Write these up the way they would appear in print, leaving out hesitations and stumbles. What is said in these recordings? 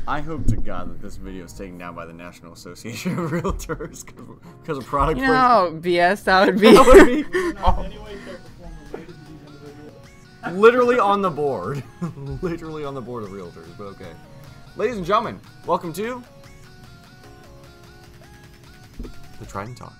I hope to God that this video is taken down by the National Association of Realtors because of product placement. How BS that would be. Literally on the board. Literally on the board of Realtors, but okay. Ladies and gentlemen, welcome to the Trident Talk.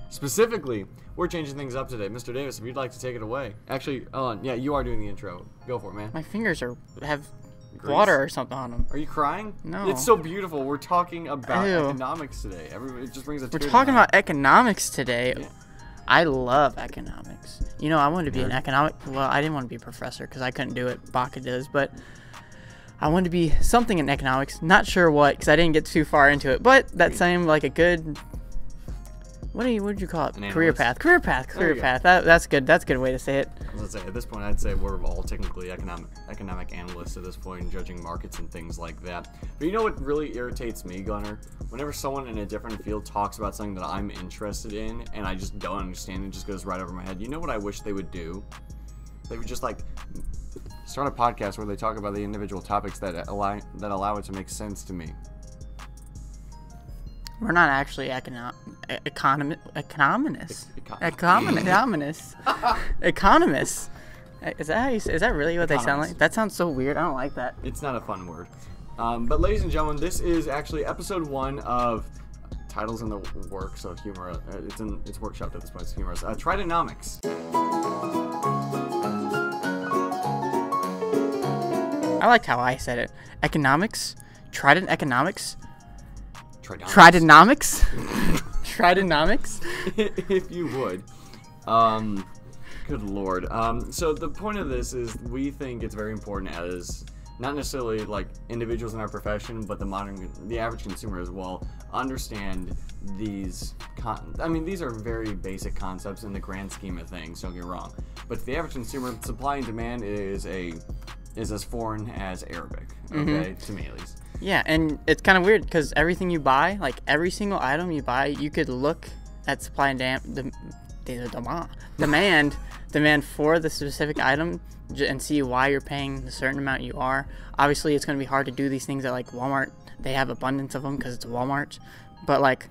Specifically, we're changing things up today. Mr. Davis, if you'd like to take it away. Actually, yeah, you are doing the intro. Go for it, man. My fingers have water or something on them. Are you crying? No. It's so beautiful. We're talking about economics today. It just brings a tear. We're talking about economics today. Yeah. I love economics. You know, I wanted to be an well, I didn't want to be a professor because I couldn't do it. Baca does, but I wanted to be something in economics. Not sure what, because I didn't get too far into it, but that seemed like a good... What did you call it? Career path. Career path. That's good. That's a good way to say it. I was gonna say, at this point, I'd say we're all technically economic analysts at this point, judging markets and things like that. But you know what really irritates me, Gunnar? Whenever someone in a different field talks about something that I'm interested in, and I just don't understand, it just goes right over my head. You know what I wish they would do? They would just like start a podcast where they talk about the individual topics that allow it to make sense to me. We're not actually economists. Economists. Is that really what they sound like? That sounds so weird. I don't like that. It's not a fun word. But ladies and gentlemen, this is actually episode 1 of titles in the works of humor. It's workshopped at this point. It's humorous. Tridenomics. I liked how I said it. Economics. Trident economics. Tridenomics? Tridenomics? If you would. Good lord. So the point of this is we think it's very important as not necessarily like individuals in our profession, but the average consumer as well, understand these these are very basic concepts in the grand scheme of things, don't get me wrong. But to the average consumer, supply and demand is as foreign as Arabic, okay? To me at least. Yeah, and it's kind of weird because everything you buy, like every single item you buy, you could look at supply and demand for the specific item and see why you're paying the certain amount you are. Obviously, it's going to be hard to do these things at like Walmart. They have abundance of them because it's Walmart. But like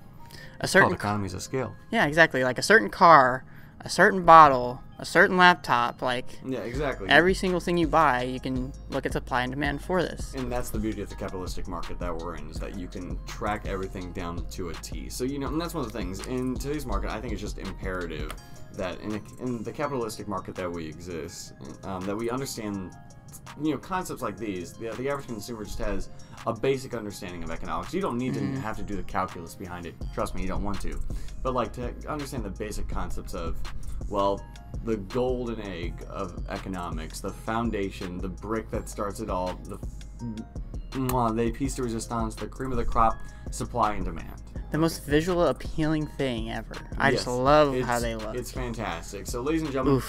a certain economies of scale. Yeah, exactly. Like a certain car, a certain bottle, a certain laptop, like yeah, exactly. Every single thing you buy, you can look at supply and demand for this. And that's the beauty of the capitalistic market that we're in, is that you can track everything down to a T. So, you know, and that's one of the things. In today's market, I think it's just imperative that in the capitalistic market that we exist, that we understand, you know, concepts like these. The average consumer just has a basic understanding of economics. You don't need to have to do the calculus behind it. Trust me, you don't want to. But like to understand the basic concepts of, well, the golden egg of economics, the foundation, the brick that starts it all, the piece de resistance, the cream of the crop, supply and demand. The most visual appealing thing ever. I just love how they look. It's fantastic. So, ladies and gentlemen,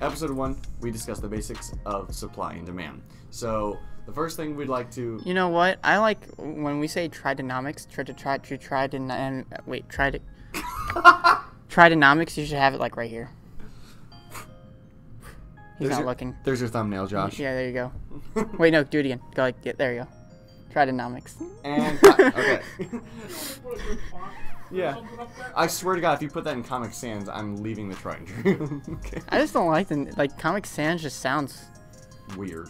episode 1, we discuss the basics of supply and demand. So, the first thing we'd like to... You know what? I like when we say tridenomics, Tridenomics, you should have it like right here. He's not looking. There's your thumbnail, Josh. Yeah, there you go. Wait, no, do it again. Go like, yeah, there you go. Tridenomics. And okay. Yeah. I swear to God, if you put that in Comic Sans, I'm leaving the Trident Trio. Okay. I just don't like Comic Sans just sounds weird.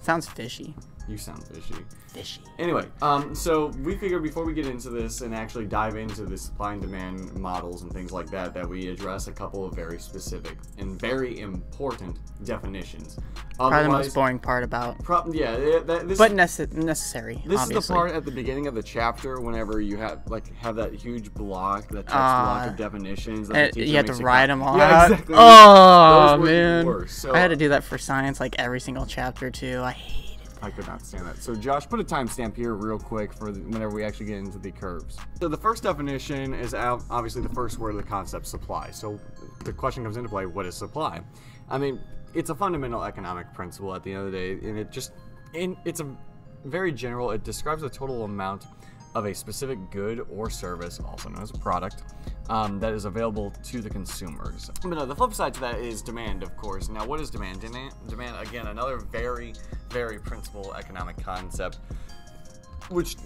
Sounds fishy. You sound fishy. Fishy. Anyway, so we figured before we get into this and actually dive into the supply and demand models and things like that, that we address a couple of very specific and very important definitions. Probably the most boring part about. Necessary. This obviously. is the part at the beginning of the chapter whenever you have that huge block, that text block of definitions. That you have to write them all out. Yeah, exactly. Oh, man. So, I had to do that for science like every single chapter, too. I hate it. I could not stand that. So Josh, put a timestamp here real quick for whenever we actually get into the curves. So the first definition is obviously the first word of the concept, supply. So the question comes into play, what is supply? I mean, it's a fundamental economic principle at the end of the day, and it's a very general. It describes the total amount of a specific good or service, also known as a product, that is available to the consumers. But no, the flip side to that is demand, of course. Now, what is demand? Demand, again, another very, very principal economic concept, which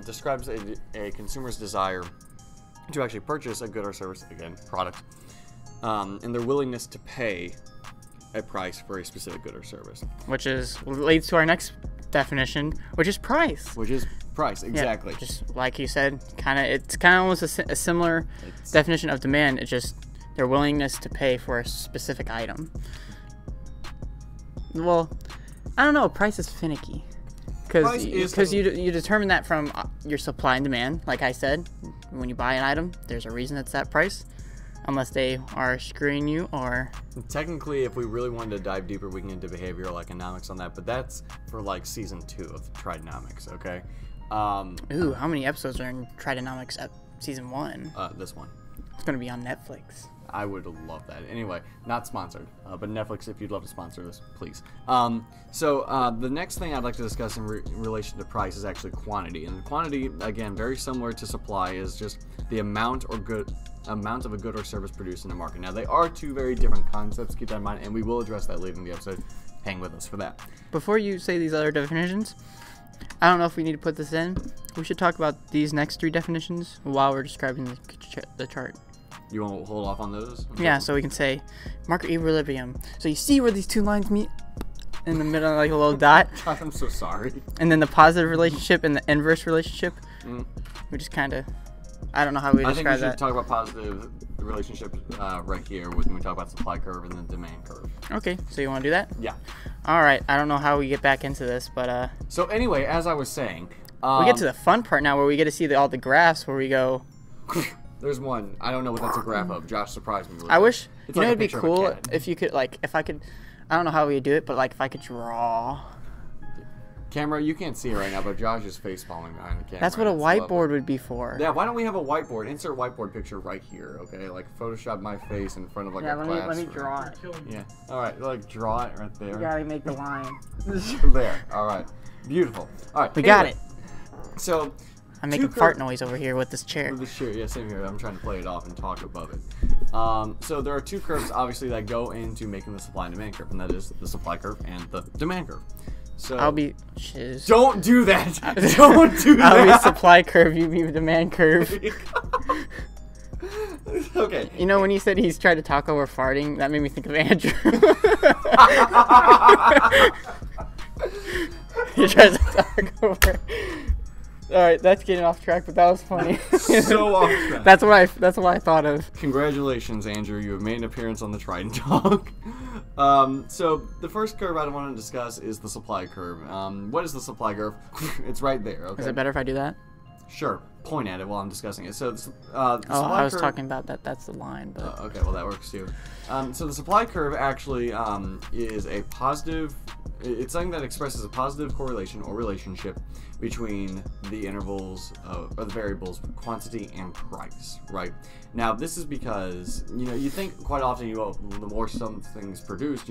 describes a consumer's desire to actually purchase a good or service, again, product, and their willingness to pay a price for a specific good or service. Which leads to our next definition, which is price. Which is price, exactly. Yeah, just like you said, it's kind of almost a similar definition of demand. It's just their willingness to pay for a specific item. Well, I don't know. Price is finicky because you determine that from your supply and demand. Like I said, when you buy an item, there's a reason it's that price. Unless they are screwing you, or... Technically, if we really wanted to dive deeper, we can get into behavioral economics on that, but that's for, like, Season 2 of Tridenomics, okay? Ooh, how many episodes are in Tridenomics Season 1? This one. It's going to be on Netflix. I would love that. Anyway, not sponsored, but Netflix, if you'd love to sponsor this, please. So the next thing I'd like to discuss in relation to price is actually quantity. And quantity, again, very similar to supply, is just the amount of a good or service produced in the market. Now, they are two very different concepts, keep that in mind, and we will address that later in the episode. Hang with us for that. Before you say these other definitions, I don't know if we need to put this in. We should talk about these next three definitions while we're describing the chart. You want to hold off on those? Okay. Yeah, so we can say market equilibrium. So you see where these two lines meet? In the middle, like a little dot. Josh, I'm so sorry. And then the positive relationship and the inverse relationship. We just kind of... I don't know how we describe that. I think we should talk about positive relationships right here when we talk about supply curve and the demand curve. Okay, so you want to do that? Yeah. All right. I don't know how we get back into this, but... So anyway, as I was saying... we get to the fun part now where we get to see all the graphs where we go... There's one. I don't know what that's a graph of. Josh surprised me with I wish... It's you like know, it'd be cool if you could, like, if I could... I don't know how we do it, but, like, if I could draw... Camera, you can't see it right now, but Josh is face palming behind the camera. That's what a whiteboard would be for. Yeah, why don't we have a whiteboard? Insert whiteboard picture right here, okay? Like, Photoshop my face in front of, like, a class. let me draw it. Yeah. All right, like, draw it right there. You gotta make the line. There. All right. Beautiful. All right. We got it. So... I'm making fart noise over here with this chair. With this chair, yeah, same here. I'm trying to play it off and talk above it. So there are two curves, obviously, that go into making the supply and demand curve, and that is the supply curve and the demand curve. So I'll be... Don't do that! Don't do that! I'll be supply curve, you be demand curve. Okay. You know, when he said he's tried to talk over farting, that made me think of Andrew. He tries to talk over... Alright, that's getting off track, but that was funny. So off track. That's what I thought of. Congratulations, Andrew. You have made an appearance on the Trident Talk. So the first curve I want to discuss is the supply curve. What is the supply curve? It's right there. Okay. Is it better if I do that? Sure. Point at it while I'm discussing it. So the I was talking about that. That's the line. But okay, well that works too. So the supply curve actually is a positive. It's something that expresses a positive correlation or relationship between the intervals or the variables quantity and price, right? Now, this is because, you know, you think quite often, the more something's produced,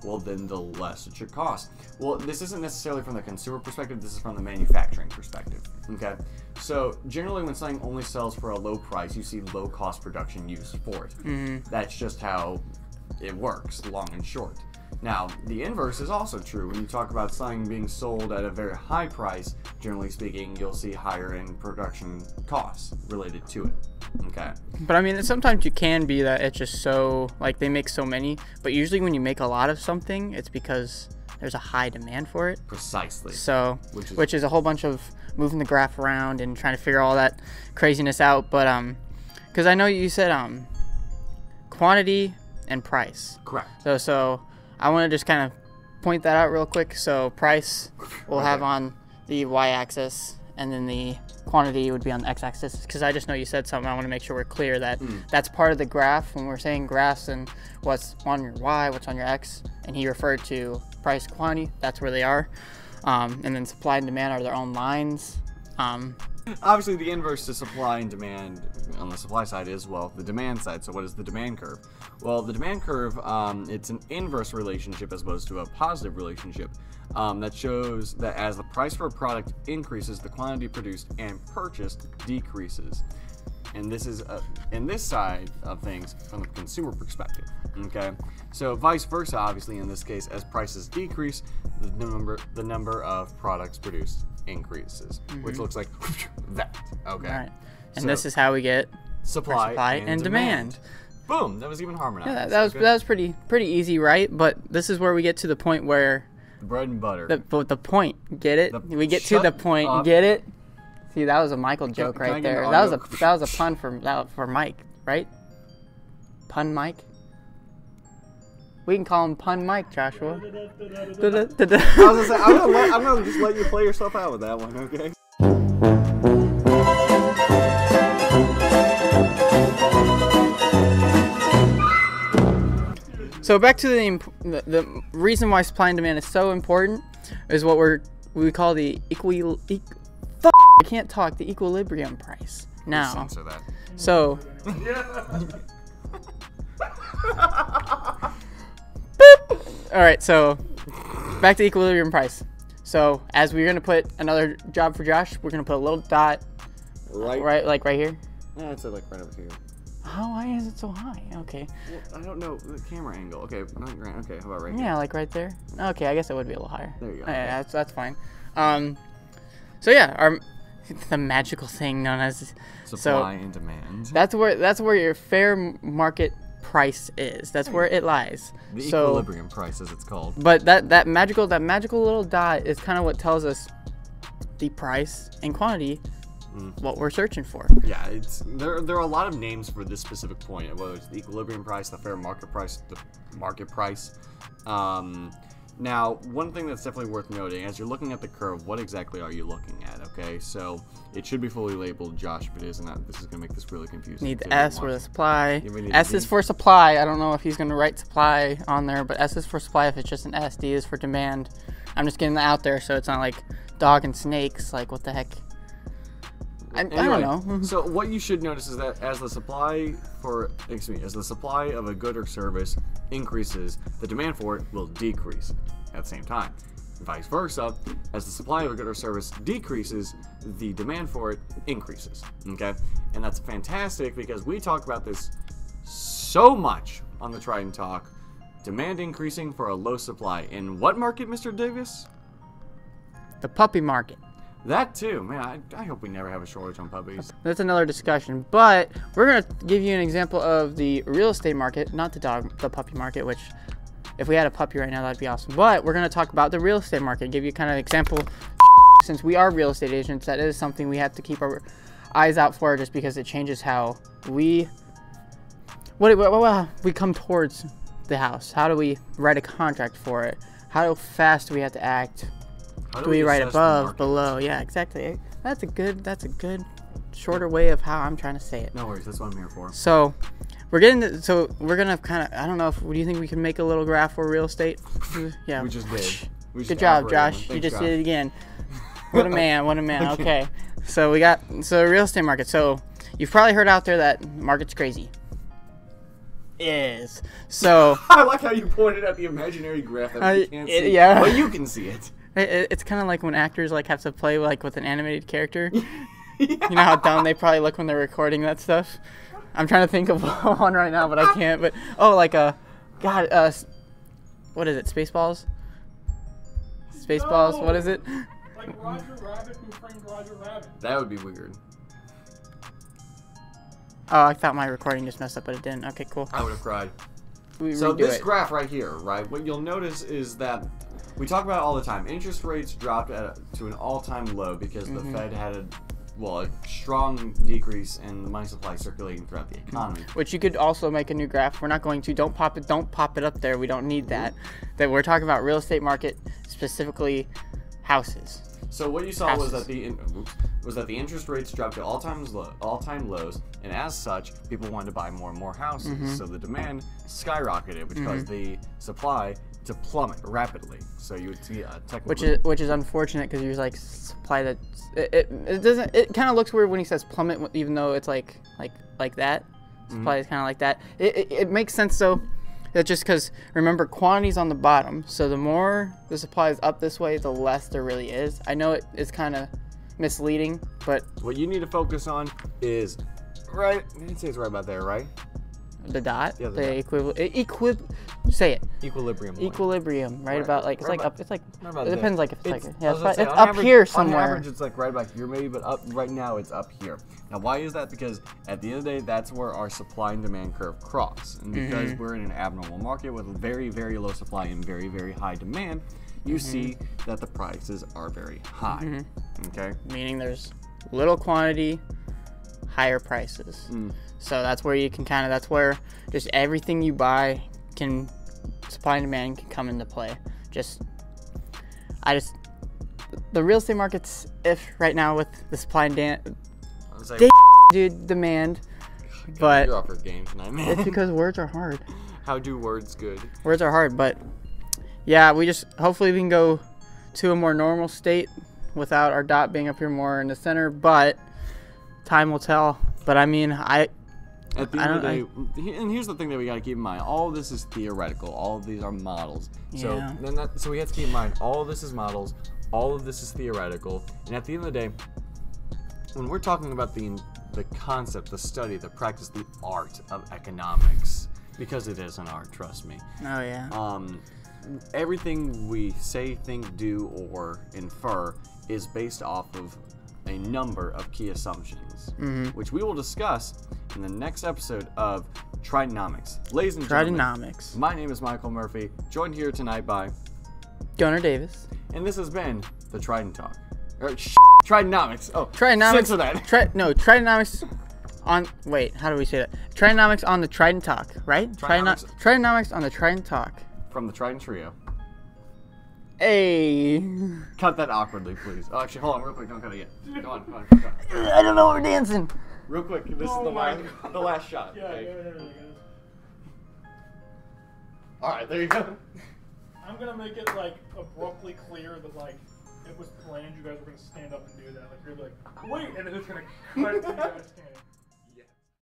well, then the less it should cost. Well, this isn't necessarily from the consumer perspective, this is from the manufacturing perspective, okay? So, generally, when something only sells for a low price, you see low-cost production used for it. That's just how it works, long and short. Now, the inverse is also true. When you talk about something being sold at a very high price, generally speaking, you'll see higher end production costs related to it. Okay. But I mean, sometimes you can be that it's just so, like, they make so many, but usually when you make a lot of something, it's because there's a high demand for it. Precisely. So, which is a whole bunch of moving the graph around and trying to figure all that craziness out. But, because I know you said, quantity and price. Correct. So I want to just kind of point that out real quick. So price we'll have on the y-axis, and then the quantity would be on the x-axis. Because I just know you said something. I want to make sure we're clear that that's part of the graph when we're saying graphs and what's on your y, what's on your x. And he referred to price, quantity. That's where they are. And then supply and demand are their own lines. Obviously, the inverse to supply and demand on the supply side is, well, the demand side. So what is the demand curve? Well, the demand curve, it's an inverse relationship as opposed to a positive relationship that shows that as the price for a product increases, the quantity produced and purchased decreases. And this is in this side of things from the consumer perspective. Okay, so vice versa, obviously in this case, as prices decrease, the number of products produced increases, which looks like that. Okay, right. And so, this is how we get supply and demand. Boom! That was even harmonized. Yeah, that was pretty easy, right? But this is where we get to the point where the bread and butter. The point, get it? We get to the point, get it? See, that was a Michael joke right there. That was a pun for Mike, right? Pun Mike. We can call him Pun Mike, Joshua. I was gonna say, I'm gonna just let you play yourself out with that one, okay? So back to the reason why supply and demand is so important is what we call the I can't talk. The equilibrium price. Now. Censor that. So. All right. So back to equilibrium price. So as we're gonna put another job for Josh, we're gonna put a little dot. Right. Like right here. Yeah, I'd say like right over here. Oh, why is it so high? Okay. Well, I don't know the camera angle. Okay. Okay. How about right here? Yeah, like right there. Okay, I guess it would be a little higher. There you go. Yeah, that's fine. So yeah, the magical thing known as supply and demand. That's where your fair market price is. That's where it lies. The equilibrium price, as it's called. But that magical little dot is kind of what tells us the price and quantity, what we're searching for. Yeah, there are a lot of names for this specific point, whether it's the equilibrium price, the fair market price, the market price. Now, one thing that's definitely worth noting, as you're looking at the curve, what exactly are you looking at, okay? So, it should be fully labeled, Josh, if it isn't. This is going to make this really confusing. Need the S for the supply. S is for supply. I don't know if he's going to write supply on there, but S is for supply if it's just an S. D is for demand. I'm just getting that out there so it's not like dog and snakes. Like, what the heck? I don't know. So what you should notice is that as the supply of a good or service increases, the demand for it will decrease at the same time. Vice versa, as the supply of a good or service decreases, the demand for it increases. Okay? And that's fantastic because we talk about this so much on the Trident Talk. Demand increasing for a low supply. In what market, Mr. Davis? The puppy market. That too, man. I hope we never have a shortage on puppies. That's another discussion, but we're gonna give you an example of the real estate market, not the puppy market. Which, if we had a puppy right now, that'd be awesome. But we're gonna talk about the real estate market, give you kind of an example. Since we are real estate agents, that is something we have to keep our eyes out for, just because it changes how we come towards the house. How do we write a contract for it? How fast do we have to act? Do we write above, below? Yeah, exactly. That's a good shorter way of how I'm trying to say it. No worries, that's what I'm here for. So we're gonna kind of, I don't know, do you think we can make a little graph for real estate? Yeah. We just did. Good job, Josh. You just did it again. What a man, what a man. Okay. So real estate market. So you've probably heard out there that market's crazy. Is. So I like how you pointed at the imaginary graph that we can't see. Yeah. But you can see it. It's kind of like when actors have to play with an animated character. Yeah. You know how dumb they probably look when they're recording that stuff. I'm trying to think of one right now, but I can't. But what is it? Spaceballs? Spaceballs? No. What is it? Like Roger Rabbit who framed Roger Rabbit. That would be weird. Oh, I thought my recording just messed up, but it didn't. Okay, cool. I would have cried. So this graph right here, right? What you'll notice is that we talk about it all the time. Interest rates dropped to an all-time low because the Fed had a strong decrease in the money supply circulating throughout the economy. Which you could also make a new graph. We're not going to. Don't pop it up there. We don't need that. That we're talking about real estate market, specifically houses. So what you saw was that the interest rates dropped to all-time lows, and as such, people wanted to buy more and more houses. So the demand skyrocketed, which caused the supply to plummet rapidly. So you would see a which is unfortunate because you're like supply that it doesn't, it kind of looks weird when he says plummet, even though it's like that. Supply is kind of like that. It makes sense though. That just because, remember, quantity's on the bottom, so the more the supply is up this way, the less there really is. I know it's kind of misleading, but what you need to focus on is right. I'd say it's right about there, right? The dot, yeah, the say it. Equilibrium. Equilibrium, right about like it's right like about, up. It's like it depends, like if it's like yeah, it's up average, here somewhere. On average, it's like right about here, maybe, but up right now it's up here. Now, why is that? Because at the end of the day, that's where our supply and demand curve cross, and because we're in an abnormal market with very, very low supply and very, very high demand, you see that the prices are very high. Okay. Meaning there's little quantity, higher prices. So that's where you can that's where just everything you buy can, supply and demand can come into play. The real estate market's right now with the supply and demand, but you're off your game tonight, man. It's because words are hard. How do words good? Words are hard, but yeah, hopefully we can go to a more normal state without our dot being up here more in the center, but time will tell. But I mean, at the end of the day, and here's the thing that we got to keep in mind: all of this is theoretical. All of these are models. So so we have to keep in mind all of this is models. All of this is theoretical. And at the end of the day, when we're talking about the concept, the study, the practice, the art of economics, because it is an art, trust me. Oh yeah. Everything we say, think, do, or infer is based off of a number of key assumptions, which we will discuss in the next episode of Tridenomics. Ladies and gentlemen, my name is Michael Murphy, joined here tonight by Gunnar.Davis. And this has been the Trident Talk. Tridenomics. Oh, Tridenomics. Censor that. Tridenomics on, wait, how do we say that? Tridenomics on the Trident Talk, right? Tridenomics on the Trident Talk. From the Trident Trio. Hey. Cut that awkwardly, please. Oh, actually, hold on real quick. Don't cut it yet. Go on. I don't know what we're dancing. Real quick. This is the last shot. Yeah, okay? yeah. All right, there you go. I'm gonna make it like abruptly clear that like it was planned. You guys were gonna stand up and do that. Like you're like, wait, and then it's gonna cut to you guys standing.